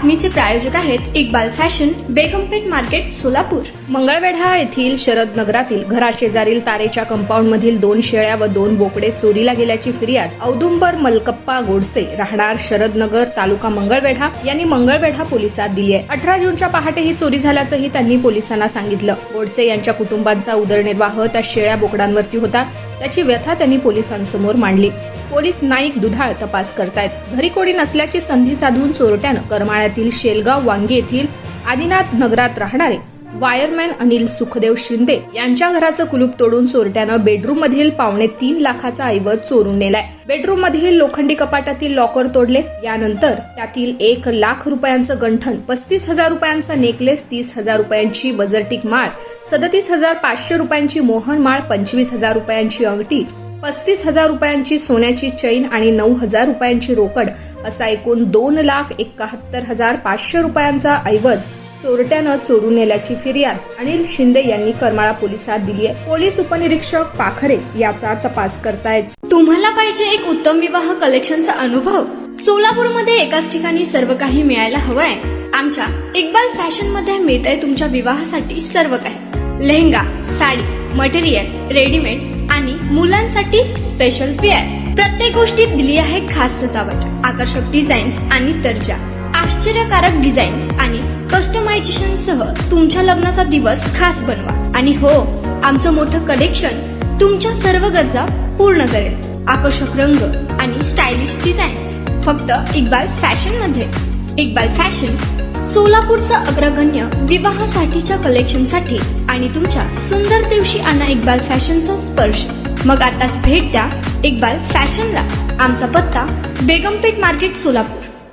बातमीचे प्रायोजक आहेत Iqbal fashion, बेगमपेठ market, Solapur. Mangalvedha येथील शरद नगरातील घराशेजारील तारेच्या कंपाऊंड मधील 2 शेळ्या व 2 बोकडे चोरीला गेल्याची फिर्याद औदुंबर मलकप्पा गोडसे राहणार शरद नगर, तालुका मंगळवेढा यांनी मंगळवेढा पोलिसात दिली आहे। 18 जूनच्या पहाटे ही चोरी झाल्याचंही त्यांनी पोलिसांना सांगितलं। गोडसे यांच्या कुटुंबांचा उदरनिर्वाह त्या शेळ्या बोकडांवरती होता, त्याची व्यथा त्यांनी पोलिसांसमोर मांडली। पोलीस नाईक दुधाळ तपास करतायत। घरी कोणी नसल्याची संधी साधून चोरट्यानं करमाळ्यातील शेलगाव वांगी येथील आदिनाथ नगरात राहणारे वायरमॅन अनिल सुखदेव शिंदे यांच्या घराचं कुलूप तोडून चोरट्यानं बेडरूम मधील 3.25 लाखाचा ऐवज चोरून नेलाय। बेडरूम मधील लोखंडी कपाटातील लॉकर तोडले। यानंतर त्यातील 1 लाख रुपयांचं गंठन, 35,000 रुपयांचा नेकलेस, 30,000 रुपयांची वजरटीक माळ, 37,500 रुपयांची मोहन माळ, 25,000 रुपयांची अंगठी, 35,000 रुपयांची सोन्याची चैन आणि 9,000 रुपयांची रोकड असा एकूण 2,71,500 रुपयांचा ऐवज चोरट्यानं चोरून नेल्याची फिर्याद अनिल शिंदे यांनी करमाळा पोलिसात दिली आहे। पोलीस उपनिरीक्षक पाखरे याचा तपास करतायत। तुम्हाला पाहिजे एक उत्तम विवाह कलेक्शनचा अनुभव? सोलापूरमध्ये एकाच ठिकाणी सर्व काही मिळायला हवंय। आमच्या इक्बाल फॅशन मध्ये मिळतंय तुमच्या विवाहासाठी सर्व काही। लेहंगा, साडी, मटेरियल, रेडीमेड आणि मुलांसाठी स्पेशल वेअर। प्रत्येक गोष्टीत दिली आहे खास सजावट, आकर्षक डिझाईन्स आणि दर्जा, आश्चर्यकारक डिझाईन्स आणि कस्टमायझेशन सह तुमच्या लग्नाचा दिवस खास बनवा। आणि हो, आमचं मोठं कलेक्शन तुमच्या सर्व गरजा पूर्ण करेल। आकर्षक रंग आणि स्टायलिश डिझाईन्स फक्त इक्बाल फॅशन मध्ये। इक्बाल फॅशन सोलापूरचा अग्रगण्य विवाहासाठीच्या कलेक्शनसाठी आणि तुमच्या सुंदर दिवशी आणा इक्बाल फॅशनचा स्पर्श। मग आताच भेट द्या इक्बाल फॅशनला। आमचा पत्ता बेगमपेठ मार्केट, सोलापूर।